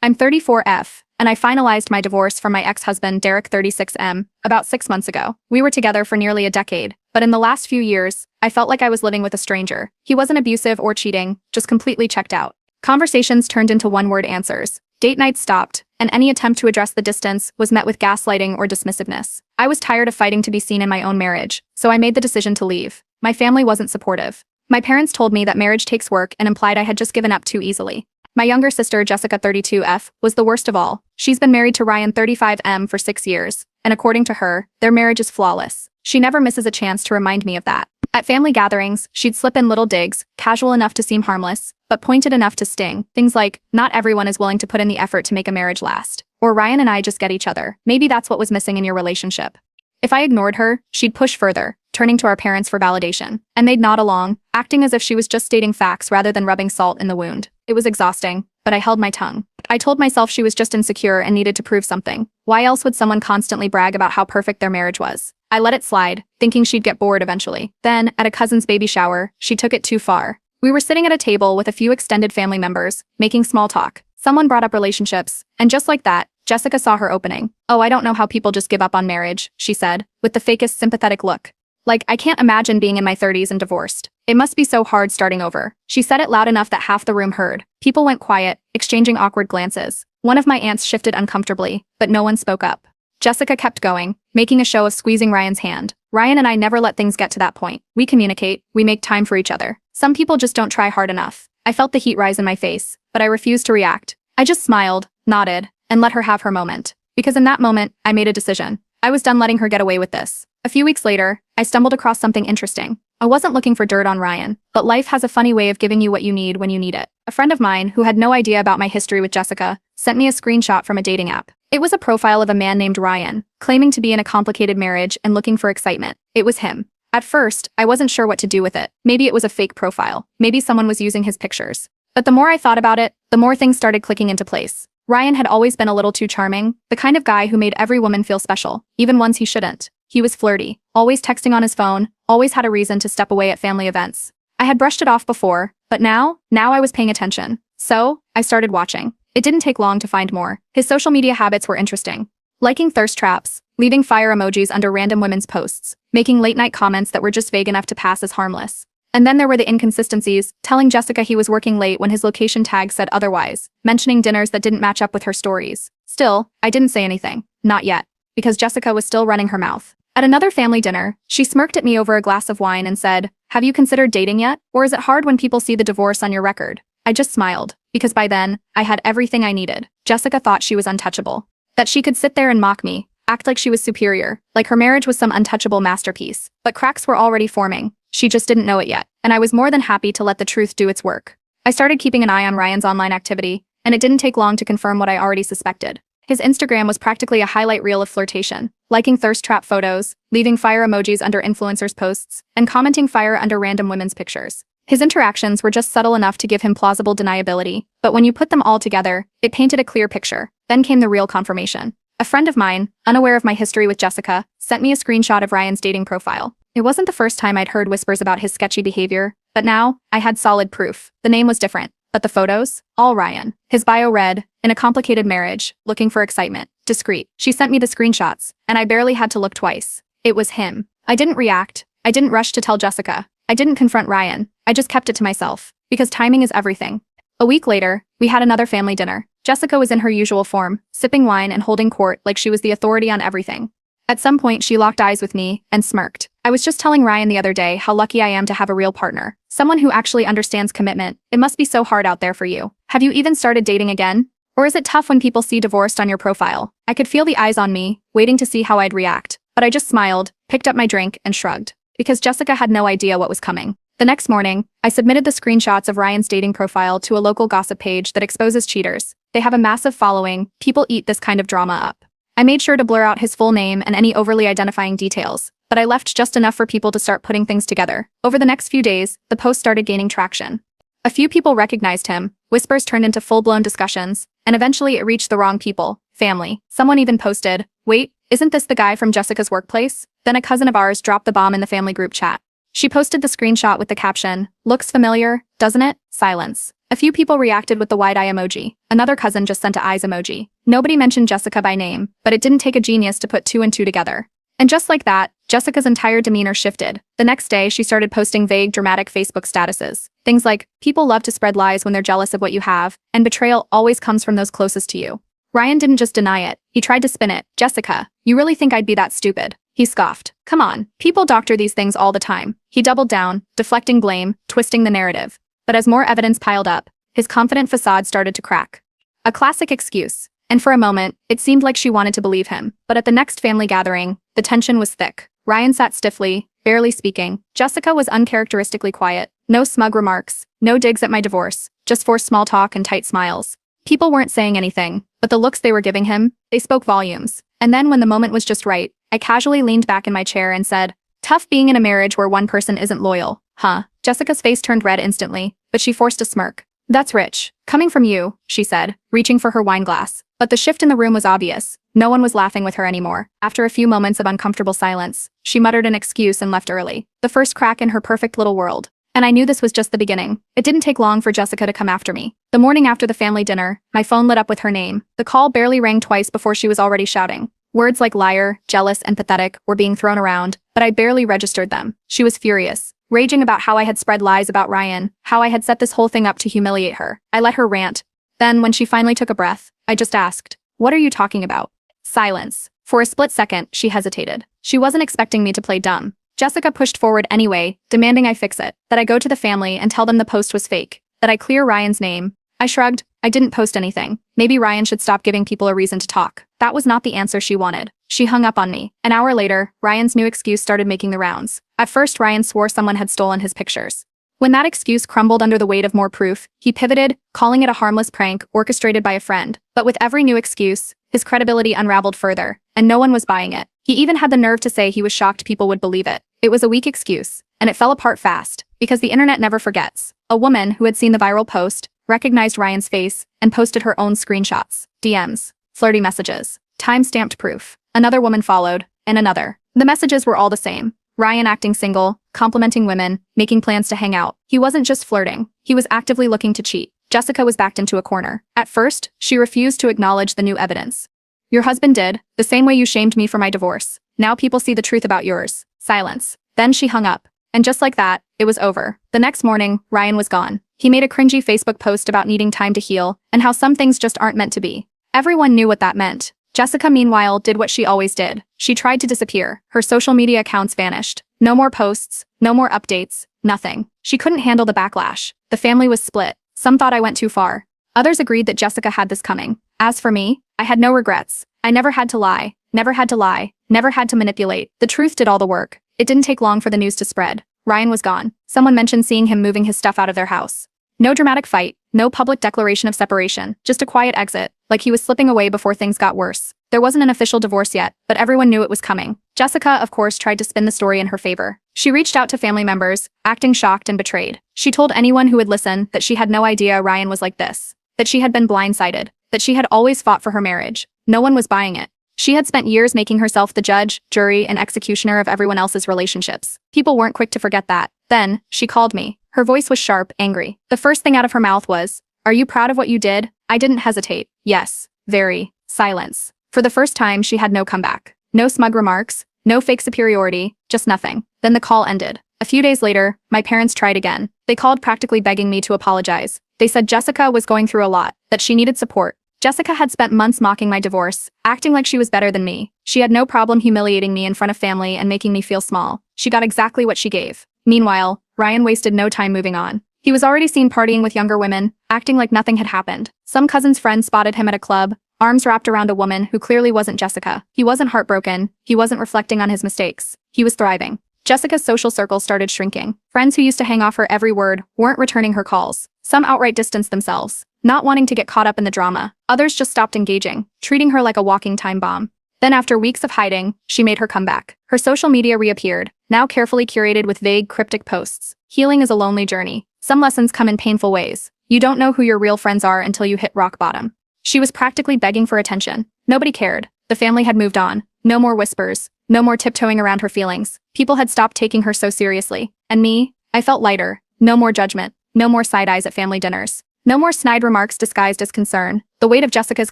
I'm 34F, and I finalized my divorce from my ex-husband Derek 36M about 6 months ago. We were together for nearly a decade, but in the last few years, I felt like I was living with a stranger. He wasn't abusive or cheating, just completely checked out. Conversations turned into one-word answers. Date nights stopped, and any attempt to address the distance was met with gaslighting or dismissiveness. I was tired of fighting to be seen in my own marriage, so I made the decision to leave. My family wasn't supportive. My parents told me that marriage takes work and implied I had just given up too easily. My younger sister, Jessica 32F, was the worst of all. She's been married to Ryan 35M for 6 years, and according to her, their marriage is flawless. She never misses a chance to remind me of that. At family gatherings, she'd slip in little digs, casual enough to seem harmless, but pointed enough to sting. Things like, not everyone is willing to put in the effort to make a marriage last. Or Ryan and I just get each other. Maybe that's what was missing in your relationship. If I ignored her, she'd push further, turning to our parents for validation. And they'd nod along, acting as if she was just stating facts rather than rubbing salt in the wound. It was exhausting, but I held my tongue. I told myself she was just insecure and needed to prove something. Why else would someone constantly brag about how perfect their marriage was? I let it slide, thinking she'd get bored eventually. Then, at a cousin's baby shower, she took it too far. We were sitting at a table with a few extended family members, making small talk. Someone brought up relationships, and just like that, Jessica saw her opening. "Oh, I don't know how people just give up on marriage," she said, with the fakest sympathetic look. "Like, I can't imagine being in my 30s and divorced. It must be so hard starting over." She said it loud enough that half the room heard. People went quiet, exchanging awkward glances. One of my aunts shifted uncomfortably, but no one spoke up. Jessica kept going, making a show of squeezing Ryan's hand. "Ryan and I never let things get to that point. We communicate, we make time for each other. Some people just don't try hard enough." I felt the heat rise in my face, but I refused to react. I just smiled, nodded, and let her have her moment. Because in that moment, I made a decision. I was done letting her get away with this. A few weeks later, I stumbled across something interesting. I wasn't looking for dirt on Ryan, but life has a funny way of giving you what you need when you need it. A friend of mine, who had no idea about my history with Jessica, sent me a screenshot from a dating app. It was a profile of a man named Ryan, claiming to be in a complicated marriage and looking for excitement. It was him. At first, I wasn't sure what to do with it. Maybe it was a fake profile. Maybe someone was using his pictures. But the more I thought about it, the more things started clicking into place. Ryan had always been a little too charming, the kind of guy who made every woman feel special, even ones he shouldn't. He was flirty, always texting on his phone, always had a reason to step away at family events. I had brushed it off before, but now I was paying attention. So, I started watching. It didn't take long to find more. His social media habits were interesting. Liking thirst traps, leaving fire emojis under random women's posts, making late-night comments that were just vague enough to pass as harmless. And then there were the inconsistencies, telling Jessica he was working late when his location tag said otherwise, mentioning dinners that didn't match up with her stories. Still, I didn't say anything. Not yet. Because Jessica was still running her mouth. At another family dinner, she smirked at me over a glass of wine and said, "Have you considered dating yet? Or is it hard when people see the divorce on your record?" I just smiled, because by then, I had everything I needed. Jessica thought she was untouchable. That she could sit there and mock me, act like she was superior, like her marriage was some untouchable masterpiece. But cracks were already forming. She just didn't know it yet, and I was more than happy to let the truth do its work. I started keeping an eye on Ryan's online activity, and it didn't take long to confirm what I already suspected. His Instagram was practically a highlight reel of flirtation, liking thirst trap photos, leaving fire emojis under influencers' posts, and commenting fire under random women's pictures. His interactions were just subtle enough to give him plausible deniability, but when you put them all together, it painted a clear picture. Then came the real confirmation. A friend of mine, unaware of my history with Jessica, sent me a screenshot of Ryan's dating profile. It wasn't the first time I'd heard whispers about his sketchy behavior, but now, I had solid proof. The name was different, but the photos? All Ryan. His bio read, "In a complicated marriage, looking for excitement. Discreet." She sent me the screenshots, and I barely had to look twice. It was him. I didn't react. I didn't rush to tell Jessica. I didn't confront Ryan. I just kept it to myself. Because timing is everything. A week later, we had another family dinner. Jessica was in her usual form, sipping wine and holding court like she was the authority on everything. At some point, she locked eyes with me and smirked. "I was just telling Ryan the other day how lucky I am to have a real partner. Someone who actually understands commitment. It must be so hard out there for you. Have you even started dating again? Or is it tough when people see divorced on your profile?" I could feel the eyes on me, waiting to see how I'd react. But I just smiled, picked up my drink, and shrugged. Because Jessica had no idea what was coming. The next morning, I submitted the screenshots of Ryan's dating profile to a local gossip page that exposes cheaters. They have a massive following. People eat this kind of drama up. I made sure to blur out his full name and any overly identifying details, but I left just enough for people to start putting things together. Over the next few days, the post started gaining traction. A few people recognized him, whispers turned into full-blown discussions, and eventually it reached the wrong people, family. Someone even posted, "Wait, isn't this the guy from Jessica's workplace?" Then a cousin of ours dropped the bomb in the family group chat. She posted the screenshot with the caption, "Looks familiar, doesn't it?" Silence. A few people reacted with the wide eye emoji. Another cousin just sent a eyes emoji. Nobody mentioned Jessica by name, but it didn't take a genius to put two and two together. And just like that, Jessica's entire demeanor shifted. The next day, she started posting vague, dramatic Facebook statuses. Things like, people love to spread lies when they're jealous of what you have, and betrayal always comes from those closest to you. Ryan didn't just deny it, he tried to spin it. Jessica, you really think I'd be that stupid? He scoffed. Come on, people doctor these things all the time. He doubled down, deflecting blame, twisting the narrative. But as more evidence piled up, his confident facade started to crack. A classic excuse. And for a moment, it seemed like she wanted to believe him. But at the next family gathering, the tension was thick. Ryan sat stiffly, barely speaking. Jessica was uncharacteristically quiet. No smug remarks, no digs at my divorce, just forced small talk and tight smiles. People weren't saying anything, but the looks they were giving him, they spoke volumes. And then when the moment was just right, I casually leaned back in my chair and said, tough being in a marriage where one person isn't loyal, huh? Jessica's face turned red instantly, but she forced a smirk. That's rich. Coming from you, she said, reaching for her wine glass. But the shift in the room was obvious. No one was laughing with her anymore. After a few moments of uncomfortable silence, she muttered an excuse and left early. The first crack in her perfect little world. And I knew this was just the beginning. It didn't take long for Jessica to come after me. The morning after the family dinner, my phone lit up with her name. The call barely rang twice before she was already shouting. Words like liar, jealous, and pathetic were being thrown around, but I barely registered them. She was furious, raging about how I had spread lies about Ryan, how I had set this whole thing up to humiliate her. I let her rant. Then, when she finally took a breath, I just asked, what are you talking about? Silence. For a split second, she hesitated. She wasn't expecting me to play dumb. Jessica pushed forward anyway, demanding I fix it, that I go to the family and tell them the post was fake, that I clear Ryan's name. I shrugged. I didn't post anything. Maybe Ryan should stop giving people a reason to talk. That was not the answer she wanted. She hung up on me. An hour later, Ryan's new excuse started making the rounds. At first, Ryan swore someone had stolen his pictures. When that excuse crumbled under the weight of more proof, he pivoted, calling it a harmless prank orchestrated by a friend. But with every new excuse, his credibility unraveled further, and no one was buying it. He even had the nerve to say he was shocked people would believe it. It was a weak excuse, and it fell apart fast, because the internet never forgets. A woman who had seen the viral post recognized Ryan's face and posted her own screenshots, DMs, flirty messages, time-stamped proof. Another woman followed, and another. The messages were all the same. Ryan acting single, complimenting women, making plans to hang out. He wasn't just flirting, he was actively looking to cheat. Jessica was backed into a corner. At first, she refused to acknowledge the new evidence. Your husband did, the same way you shamed me for my divorce. Now people see the truth about yours. Silence. Then she hung up. And just like that, it was over. The next morning, Ryan was gone. He made a cringy Facebook post about needing time to heal, and how some things just aren't meant to be. Everyone knew what that meant. Jessica, meanwhile, did what she always did. She tried to disappear. Her social media accounts vanished. No more posts, no more updates, nothing. She couldn't handle the backlash. The family was split. Some thought I went too far. Others agreed that Jessica had this coming. As for me, I had no regrets. I never had to lie, never had to lie, never had to manipulate. The truth did all the work. It didn't take long for the news to spread. Ryan was gone. Someone mentioned seeing him moving his stuff out of their house. No dramatic fight, no public declaration of separation, just a quiet exit, like he was slipping away before things got worse. There wasn't an official divorce yet, but everyone knew it was coming. Jessica, of course, tried to spin the story in her favor. She reached out to family members, acting shocked and betrayed. She told anyone who would listen that she had no idea Ryan was like this, that she had been blindsided, that she had always fought for her marriage. No one was buying it. She had spent years making herself the judge, jury, and executioner of everyone else's relationships. People weren't quick to forget that. Then, she called me. Her voice was sharp, angry. The first thing out of her mouth was, "Are you proud of what you did?" I didn't hesitate. Yes. Very. Silence. For the first time, she had no comeback. No smug remarks, no fake superiority, just nothing. Then the call ended. A few days later, my parents tried again. They called practically begging me to apologize. They said Jessica was going through a lot, that she needed support. Jessica had spent months mocking my divorce, acting like she was better than me. She had no problem humiliating me in front of family and making me feel small. She got exactly what she gave. Meanwhile, Ryan wasted no time moving on. He was already seen partying with younger women, acting like nothing had happened. Some cousin's friends spotted him at a club, arms wrapped around a woman who clearly wasn't Jessica. He wasn't heartbroken. He wasn't reflecting on his mistakes. He was thriving. Jessica's social circle started shrinking. Friends who used to hang off her every word weren't returning her calls. Some outright distanced themselves, not wanting to get caught up in the drama. Others just stopped engaging, treating her like a walking time bomb. Then after weeks of hiding, she made her comeback. Her social media reappeared, now carefully curated with vague, cryptic posts. Healing is a lonely journey. Some lessons come in painful ways. You don't know who your real friends are until you hit rock bottom. She was practically begging for attention. Nobody cared. The family had moved on. No more whispers. No more tiptoeing around her feelings. People had stopped taking her so seriously. And me? I felt lighter. No more judgment. No more side eyes at family dinners. No more snide remarks disguised as concern. The weight of Jessica's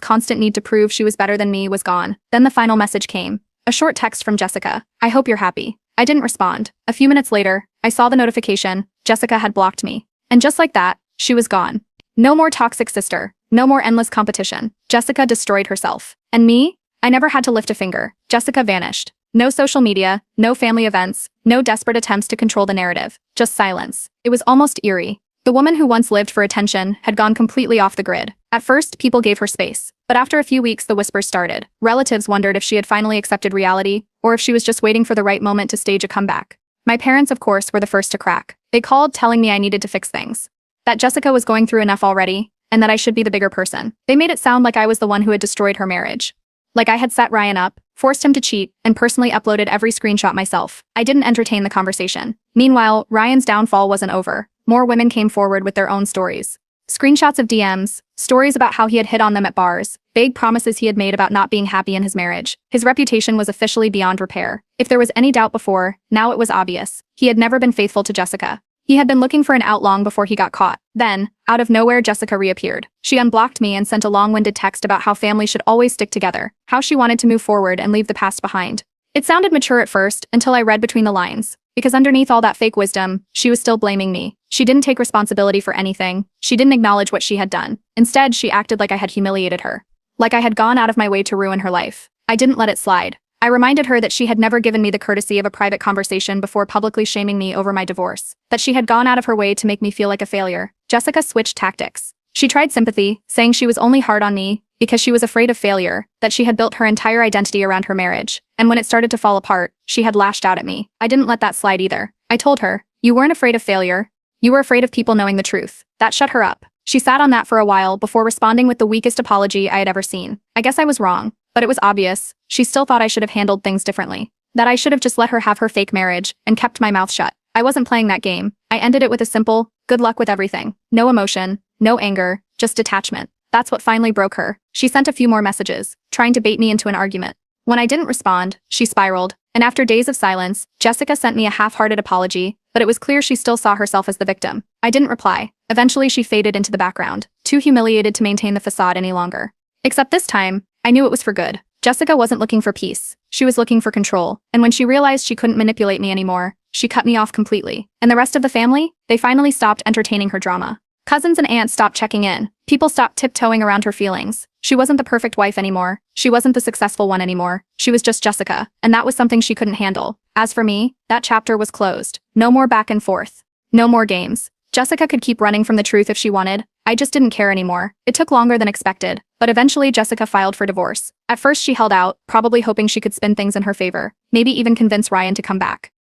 constant need to prove she was better than me was gone. Then the final message came. A short text from Jessica. I hope you're happy. I didn't respond. A few minutes later, I saw the notification. Jessica had blocked me. And just like that, she was gone. No more toxic sister. No more endless competition. Jessica destroyed herself. And me? I never had to lift a finger. Jessica vanished. No social media, no family events, no desperate attempts to control the narrative. Just silence. It was almost eerie. The woman who once lived for attention had gone completely off the grid. At first, people gave her space. But after a few weeks, the whispers started. Relatives wondered if she had finally accepted reality, or if she was just waiting for the right moment to stage a comeback. My parents, of course, were the first to crack. They called telling me I needed to fix things. That Jessica was going through enough already, and that I should be the bigger person. They made it sound like I was the one who had destroyed her marriage. Like I had set Ryan up, forced him to cheat, and personally uploaded every screenshot myself. I didn't entertain the conversation. Meanwhile, Ryan's downfall wasn't over. More women came forward with their own stories. Screenshots of DMs, stories about how he had hit on them at bars, vague promises he had made about not being happy in his marriage. His reputation was officially beyond repair. If there was any doubt before, now it was obvious. He had never been faithful to Jessica. He had been looking for an out long before he got caught. Then, out of nowhere, Jessica reappeared. She unblocked me and sent a long-winded text about how families should always stick together, how she wanted to move forward and leave the past behind. It sounded mature at first, until I read between the lines. Because underneath all that fake wisdom, she was still blaming me. She didn't take responsibility for anything. She didn't acknowledge what she had done. Instead, she acted like I had humiliated her. Like I had gone out of my way to ruin her life. I didn't let it slide. I reminded her that she had never given me the courtesy of a private conversation before publicly shaming me over my divorce. That she had gone out of her way to make me feel like a failure. Jessica switched tactics. She tried sympathy, saying she was only hard on me because she was afraid of failure, that she had built her entire identity around her marriage. And when it started to fall apart, she had lashed out at me. I didn't let that slide either. I told her, you weren't afraid of failure. You were afraid of people knowing the truth. That shut her up. She sat on that for a while before responding with the weakest apology I had ever seen. I guess I was wrong, but it was obvious. She still thought I should have handled things differently. That I should have just let her have her fake marriage and kept my mouth shut. I wasn't playing that game. I ended it with a simple, good luck with everything. No emotion, no anger, just detachment. That's what finally broke her. She sent a few more messages, trying to bait me into an argument. When I didn't respond, she spiraled, and after days of silence, Jessica sent me a half-hearted apology, but it was clear she still saw herself as the victim. I didn't reply. Eventually she faded into the background, too humiliated to maintain the facade any longer. Except this time, I knew it was for good. Jessica wasn't looking for peace. She was looking for control, and when she realized she couldn't manipulate me anymore, she cut me off completely. And the rest of the family? They finally stopped entertaining her drama. Cousins and aunts stopped checking in. People stopped tiptoeing around her feelings. She wasn't the perfect wife anymore. She wasn't the successful one anymore. She was just Jessica, and that was something she couldn't handle. As for me, that chapter was closed. No more back and forth. No more games. Jessica could keep running from the truth if she wanted. I just didn't care anymore. It took longer than expected, but eventually Jessica filed for divorce. At first she held out, probably hoping she could spin things in her favor, maybe even convince Ryan to come back.